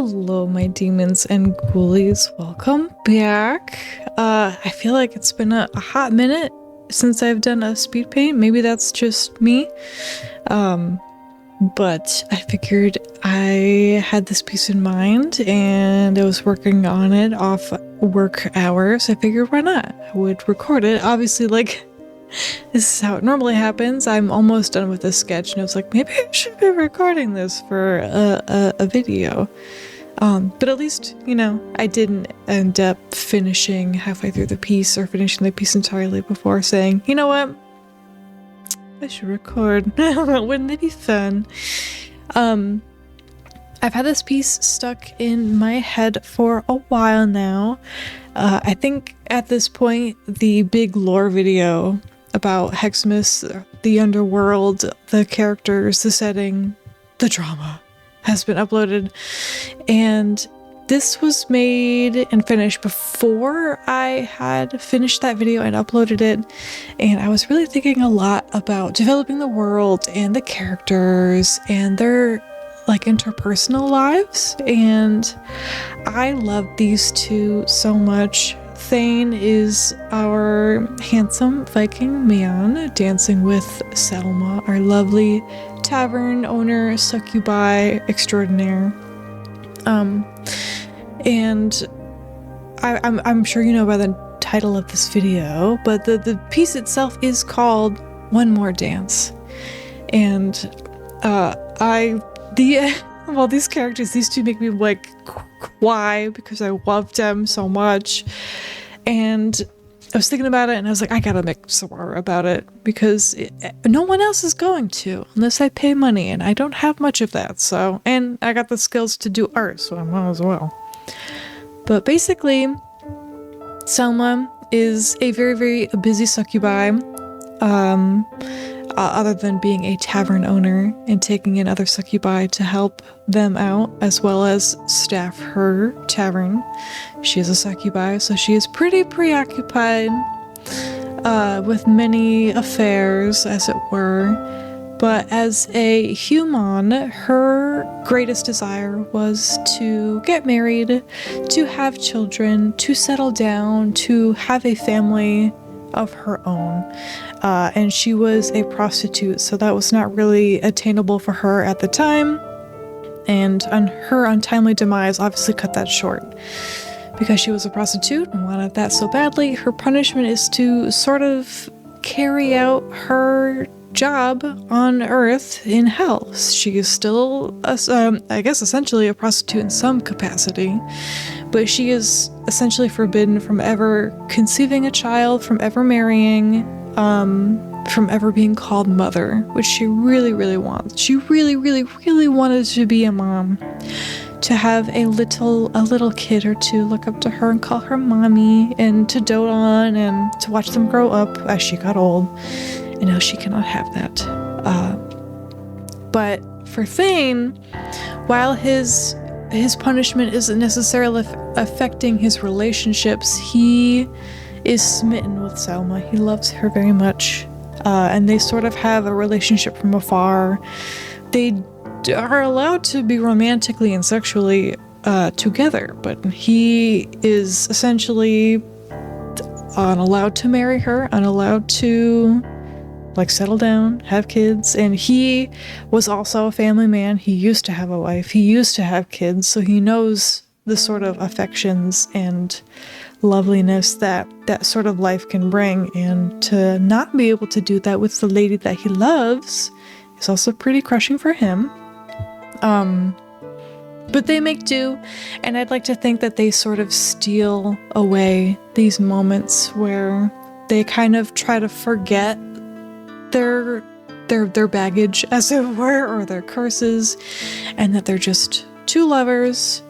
Hello, my demons and ghoulies. Welcome back. I feel like it's been a hot minute since I've done a speed paint. Maybe that's just me. But I figured I had this piece in mind and I was working on it off work hours. I figured why not? I would record it. Obviously, like, this is how it normally happens. I'm almost done with this sketch and I was like, maybe I should be recording this for a video. But at least, you know, I didn't end up finishing halfway through the piece or finishing the piece entirely before saying, you know what? I should record. Wouldn't it be fun? I've had this piece stuck in my head for a while now. I think at this point, the big lore video about Hexmas, the underworld, the characters, the setting, the drama has been uploaded. And this was made and finished before I had finished that video and uploaded it. And I was really thinking a lot about developing the world and the characters and their like interpersonal lives. And I love these two so much. Thane is our handsome Viking man dancing with Selma, our lovely tavern owner, succubi extraordinaire. And I'm sure you know by the title of this video, but the piece itself is called One More Dance. And these characters, these two make me like cry because I love them so much. And I was thinking about it and I was like, I gotta make some more about it because no one else is going to unless I pay money, and I don't have much of that. So, and I got the skills to do art, so I might as well. But basically, Selma is a very, very busy succubi. Other than being a tavern owner and taking in other succubi to help them out, as well as staff her tavern. She is a succubi, so she is pretty preoccupied with many affairs, as it were. But as a human, her greatest desire was to get married, to have children, to settle down, to have a family of her own. And she was a prostitute, so that was not really attainable for her at the time. And her untimely demise obviously cut that short. Because she was a prostitute and wanted that so badly, her punishment is to sort of carry out her job on Earth in hell. She is still, I guess, essentially a prostitute in some capacity. But she is essentially forbidden from ever conceiving a child, from ever marrying, from ever being called mother, which she really, really wants. She really, really, really wanted to be a mom, to have a little kid or two look up to her and call her mommy, and to dote on and to watch them grow up as she got old. And now she cannot have that. But for Thane, while his punishment isn't necessarily affecting his relationships, he is smitten with Selma. He loves her very much. And they sort of have a relationship from afar. They are allowed to be romantically and sexually together, but he is essentially unallowed to marry her, unallowed to like settle down, have kids. And he was also a family man. He used to have a wife. He used to have kids. So he knows the sort of affections and loveliness that sort of life can bring. And to not be able to do that with the lady that he loves is also pretty crushing for him. But they make do. And I'd like to think that they sort of steal away these moments where they kind of try to forget their baggage, as it were, or their curses, and that they're just two lovers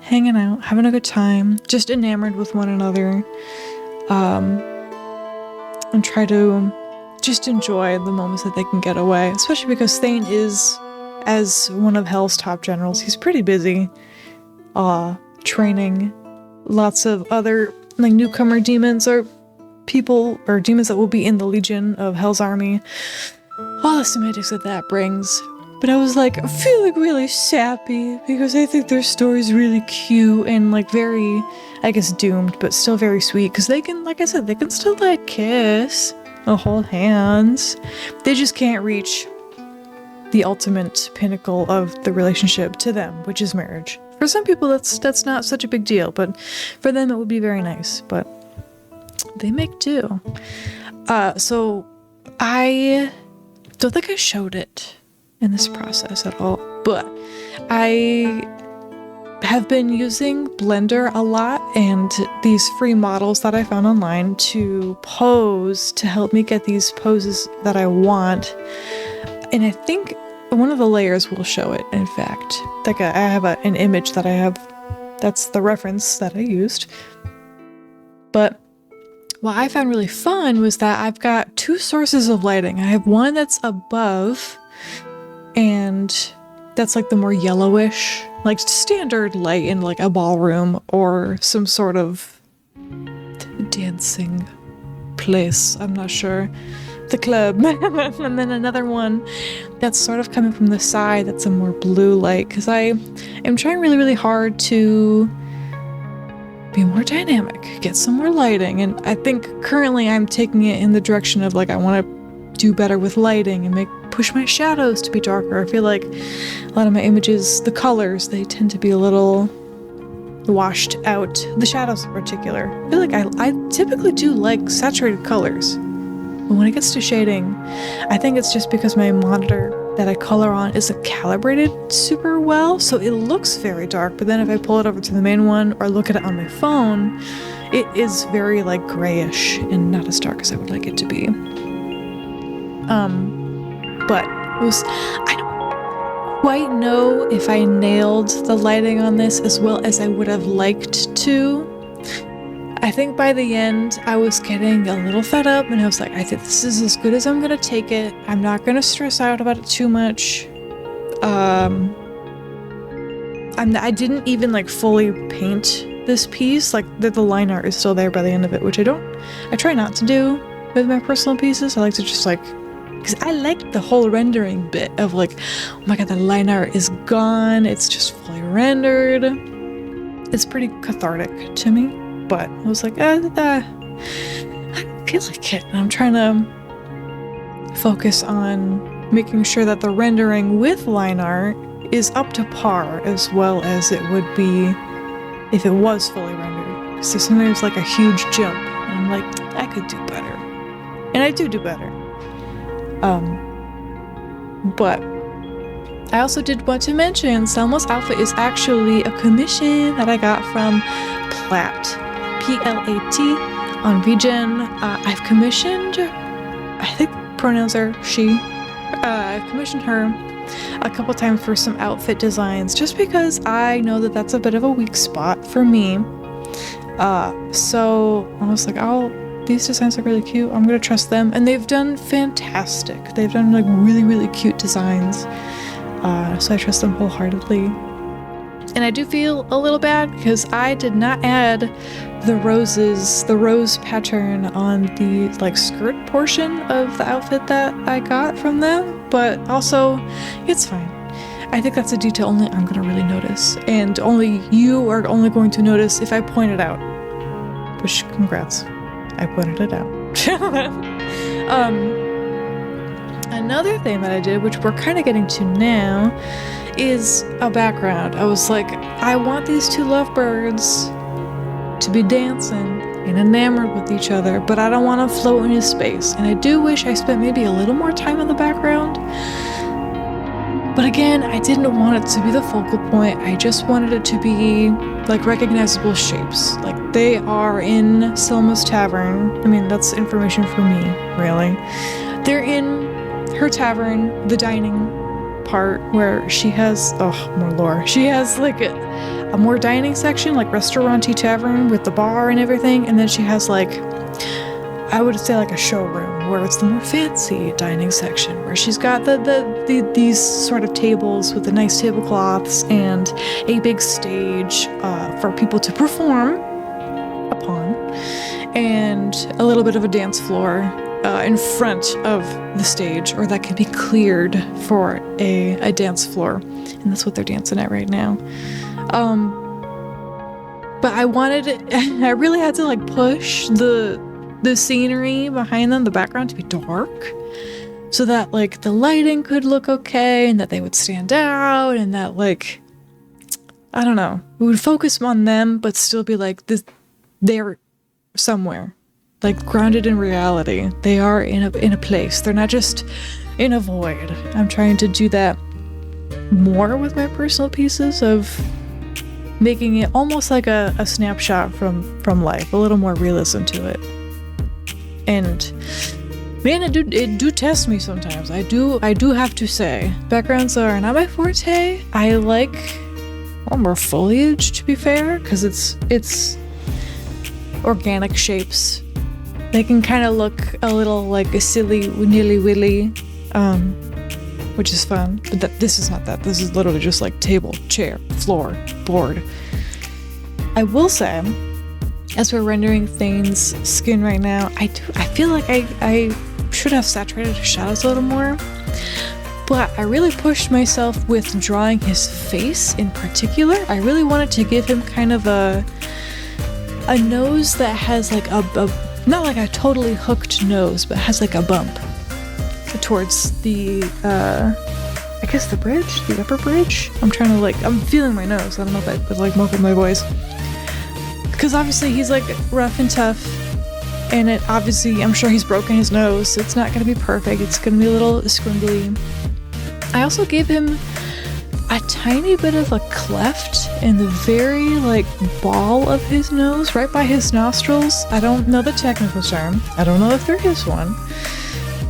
hanging out, having a good time, just enamored with one another, and try to just enjoy the moments that they can get away, especially because Thane is, as one of Hell's top generals, he's pretty busy training lots of other like newcomer demons or people or demons that will be in the Legion of Hell's army. All the semantics that brings. But I was like feeling really sappy because I think their story's really cute and like very, I guess, doomed, but still very sweet because they can, like I said, they can still like kiss or hold hands. They just can't reach the ultimate pinnacle of the relationship to them, which is marriage. For some people, that's not such a big deal, but for them, it would be very nice. But they make do. So I don't think I showed it in this process at all, but I have been using Blender a lot and these free models that I found online to pose to help me get these poses that I want. And I think one of the layers will show it, in fact. Like I have an image that I have, that's the reference that I used. But what I found really fun was that I've got two sources of lighting. I have one that's above, and that's like the more yellowish, like standard light in like a ballroom or some sort of dancing place, I'm not sure. The club. And then another one that's sort of coming from the side that's a more blue light, because I am trying really, really hard to be more dynamic, get some more lighting, and I think currently I'm taking it in the direction of like I want to do better with lighting and push my shadows to be darker. I feel like a lot of my images, the colors, they tend to be a little washed out, the shadows in particular. I feel like I typically do like saturated colors. But when it gets to shading, I think it's just because my monitor that I color on isn't calibrated super well, so it looks very dark, but then if I pull it over to the main one or look at it on my phone, it is very like grayish and not as dark as I would like it to be. But it was, I don't quite know if I nailed the lighting on this as well as I would have liked to. I think by the end, I was getting a little fed up and I was like, I think this is as good as I'm gonna take it. I'm not gonna stress out about it too much. I didn't even like fully paint this piece. Like the line art is still there by the end of it, which I try not to do with my personal pieces. I like to just like, because I like the whole rendering bit of like, oh my god, the line art is gone. It's just fully rendered. It's pretty cathartic to me. But I was like, I don't feel like it. And I'm trying to focus on making sure that the rendering with line art is up to par as well as it would be if it was fully rendered. Because there's sometimes like a huge jump, and I'm like, I could do better. And I do better. But I also did want to mention Selma's outfit is actually a commission that I got from Plat. P-L-A-T on Regen. I've commissioned, I think pronouns are she. I've commissioned her a couple times for some outfit designs just because I know that that's a bit of a weak spot for me. So I was like, these designs are really cute. I'm gonna trust them. And they've done fantastic. They've done like really, really cute designs. So I trust them wholeheartedly. And I do feel a little bad because I did not add the rose pattern on the like skirt portion of the outfit that I got from them, but also it's fine. I think that's a detail only I'm gonna really notice, and only you are only going to notice if I point it out. Which, congrats, I pointed it out. Another thing that I did, which we're kind of getting to now, is a background. I was like, I want these two lovebirds to be dancing and enamored with each other, but I don't want to float into space. And I do wish I spent maybe a little more time in the background. But again, I didn't want it to be the focal point. I just wanted it to be like recognizable shapes. Like they are in Selma's tavern. I mean, that's information for me, really. They're in her tavern, the dining part where she has, more lore. She has like a more dining section, like restaurant-y tavern with the bar and everything, and then she has like, I would say like a showroom where it's the more fancy dining section where she's got these sort of tables with the nice tablecloths and a big stage for people to perform upon, and a little bit of a dance floor in front of the stage, or that can be cleared for a dance floor, and that's what they're dancing at right now. But I really had to like push the scenery behind them, the background, to be dark, so that like the lighting could look okay and that they would stand out, and that like, I don't know, we would focus on them but still be like this, they're somewhere, like grounded in reality. They are in a place. They're not just in a void. I'm trying to do that more with my personal pieces, of making it almost like a snapshot from life, a little more realism to it. And man, it do test me sometimes. I do have to say, backgrounds are not my forte. I like more foliage, to be fair, because it's organic shapes. They can kind of look a little like a silly nilly-willy, which is fun. But this is not that. This is literally just like table, chair, floor, board. I will say, as we're rendering Thane's skin right now, I feel like I should have saturated his shadows a little more. But I really pushed myself with drawing his face in particular. I really wanted to give him kind of a nose that has like a not like a totally hooked nose, but has like a bump towards the I guess the bridge, the upper bridge. I'm feeling my nose. I don't know if that would like muffle my voice, because obviously he's like rough and tough, and I'm sure he's broken his nose, so it's not gonna be perfect. It's gonna be a little scrimbly. I also gave him a tiny bit of a cleft in the very like ball of his nose, right by his nostrils. I don't know the technical term. I don't know if there is one.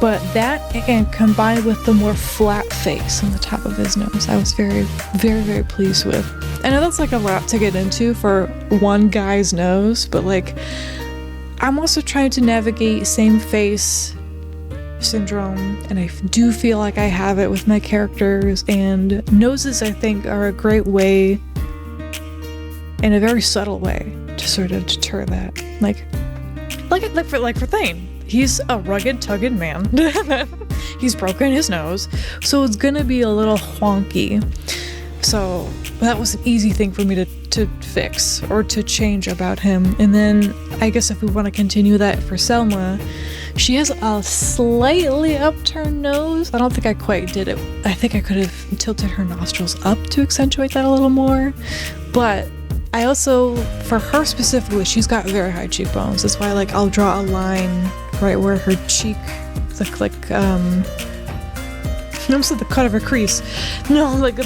But that, again, combined with the more flat face on the top of his nose, I was very, very, very pleased with. I know that's like a lot to get into for one guy's nose, but like, I'm also trying to navigate same face syndrome, and I do feel like I have it with my characters, and noses, I think, are a great way, in a very subtle way, to sort of deter that. Like for Thane. He's a rugged, tugged man. He's broken his nose, so it's gonna be a little wonky. So that was an easy thing for me to fix or to change about him. And then I guess if we want to continue that for Selma, she has a slightly upturned nose. I don't think I quite did it. I think I could have tilted her nostrils up to accentuate that a little more. But I also, for her specifically, she's got very high cheekbones. That's why like I'll draw a line right where her cheek, I almost said the cut of her crease. No, like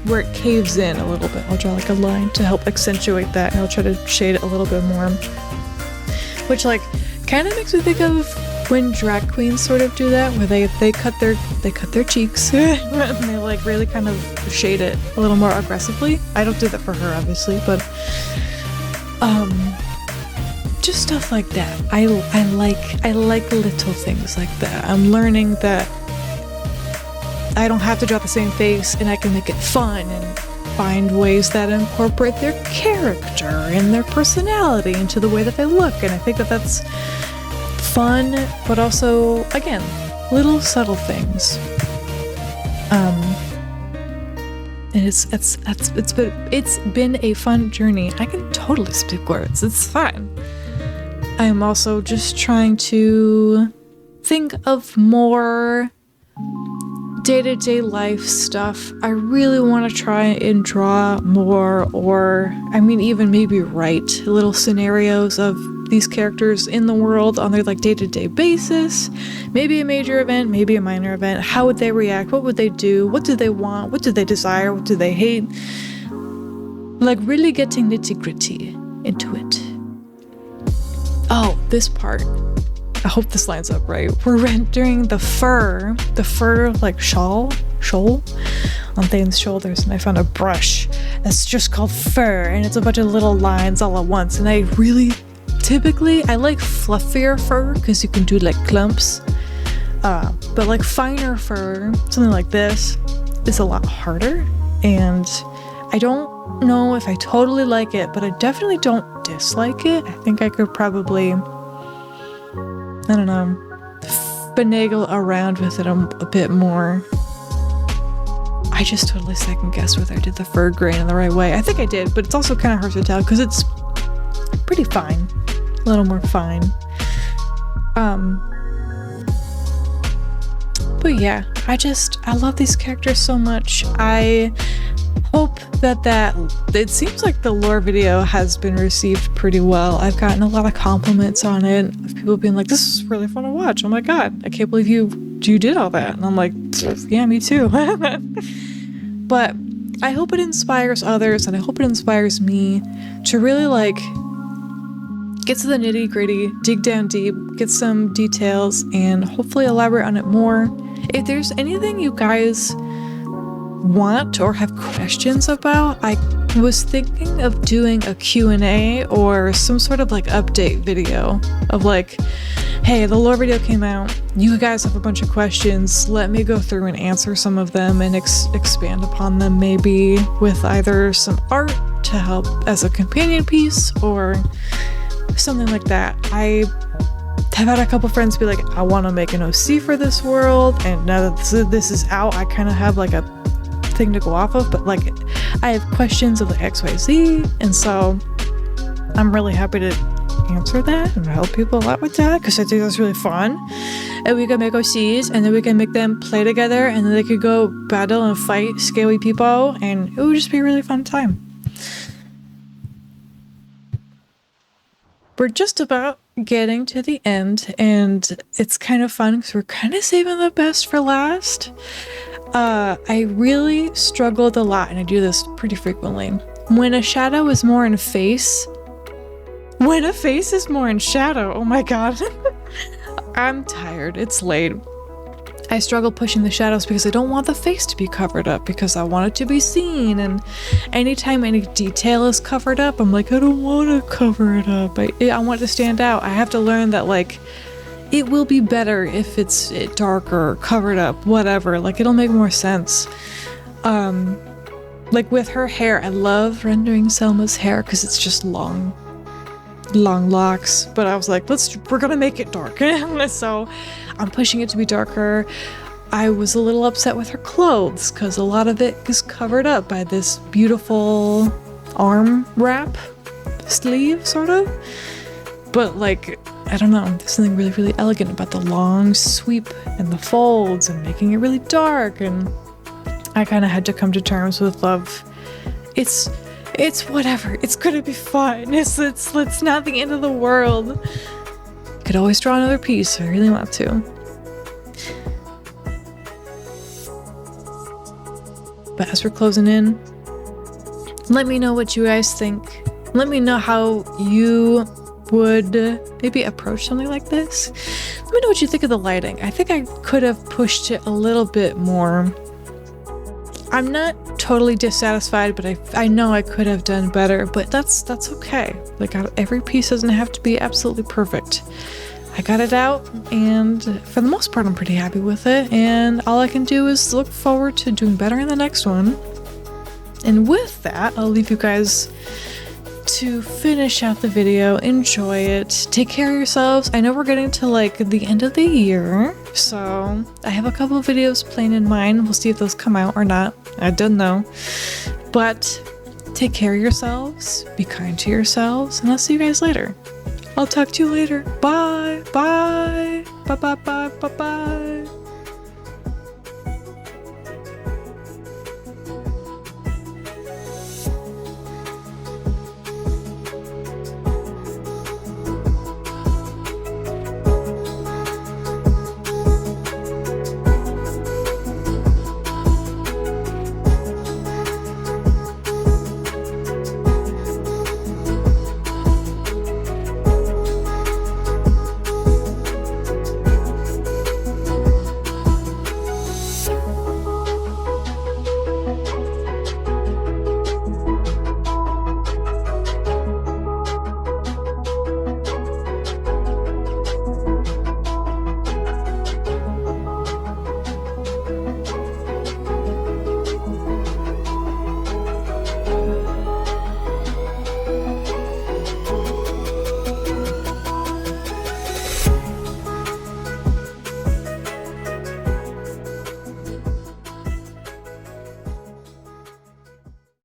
where it caves in a little bit. I'll draw like a line to help accentuate that, and I'll try to shade it a little bit more. Which like kind of makes me think of when drag queens sort of do that, where they cut their cheeks and they like really kind of shade it a little more aggressively. I don't do that for her, obviously, but just stuff like that. I like little things like that. I'm learning that I don't have to draw the same face, and I can make it fun and find ways that incorporate their character and their personality into the way that they look. And I think that that's fun, but also, again, little subtle things. And it's been a fun journey. I can totally speak words. It's fine. I'm also just trying to think of more day-to-day life stuff. I really want to try and draw more, or I mean even maybe write little scenarios of these characters in the world on their like day-to-day basis. Maybe a major event, maybe a minor event. How would they react? What would they do? What do they want? What do they desire? What do they hate? Like really getting nitty-gritty into it. Oh, this part. I hope this lines up right. We're rendering the fur like shoal on Thane's shoulders, and I found a brush that's just called fur, and it's a bunch of little lines all at once. And I really, typically, I like fluffier fur because you can do like clumps, but like finer fur, something like this, is a lot harder, and I don't know if I totally like it, but I definitely don't dislike it. I think I could probably, I don't know, finagle around with it a bit more. I just totally second guessed whether I did the fur grain in the right way. I think I did, but it's also kind of hard to tell because it's pretty fine. A little more fine. But yeah, I love these characters so much. I hope that it seems like the lore video has been received pretty well. I've gotten a lot of compliments on it of people being like, this is really fun to watch. Oh my god, I can't believe you did all that. And I'm like, yeah, me too. But I hope it inspires others, and I hope it inspires me to really like get to the nitty-gritty, dig down deep, get some details, and hopefully elaborate on it more. If there's anything you guys want or have questions about, I was thinking of doing a Q&A or some sort of like update video of like, hey, the lore video came out, you guys have a bunch of questions, let me go through and answer some of them and expand upon them, maybe with either some art to help as a companion piece or something like that. I have had a couple friends be like, I want to make an OC for this world, and now that this is out, I kind of have like a thing to go off of, but like I have questions of the XYZ, and so I'm really happy to answer that and help people out with that because I think that's really fun. And we can make OCs, and then we can make them play together, and then they could go battle and fight scary people, and it would just be a really fun time. We're just about getting to the end, and it's kind of fun because we're kind of saving the best for last. I really struggled a lot, and I do this pretty frequently. When a shadow is more in face, when a face is more in shadow, oh my god. I'm tired, it's late. I struggle pushing the shadows because I don't want the face to be covered up because I want it to be seen, and anytime any detail is covered up, I'm like, I don't want to cover it up. I want it to stand out. I have to learn that like it will be better if it's darker, covered up, whatever. Like it'll make more sense. Like with her hair, I love rendering Selma's hair because it's just long locks, but I was like, we're gonna make it dark. So I'm pushing it to be darker. I was a little upset with her clothes because a lot of it is covered up by this beautiful arm wrap sleeve, sort of. But like, I don't know, there's something really, really elegant about the long sweep and the folds and making it really dark, and I kind of had to come to terms with love. It's whatever. It's gonna be fine. It's not the end of the world. Could always draw another piece if I really want to. But as we're closing in, let me know what you guys think. Let me know how you would maybe approach something like this. Let me know what you think of the lighting. I think I could have pushed it a little bit more. I'm not totally dissatisfied, but I know I could have done better, but that's okay. Like every piece doesn't have to be absolutely perfect. I got it out, and for the most part I'm pretty happy with it, and all I can do is look forward to doing better in the next one. And with that, I'll leave you guys to finish out the video. Enjoy it. Take care of yourselves. I know we're getting to like the end of the year, so I have a couple of videos planned in mind. We'll see if those come out or not. I don't know. But take care of yourselves. Be kind to yourselves, and I'll see you guys later. I'll talk to you later. Bye. Bye. Bye. Bye. Bye. Bye. Bye.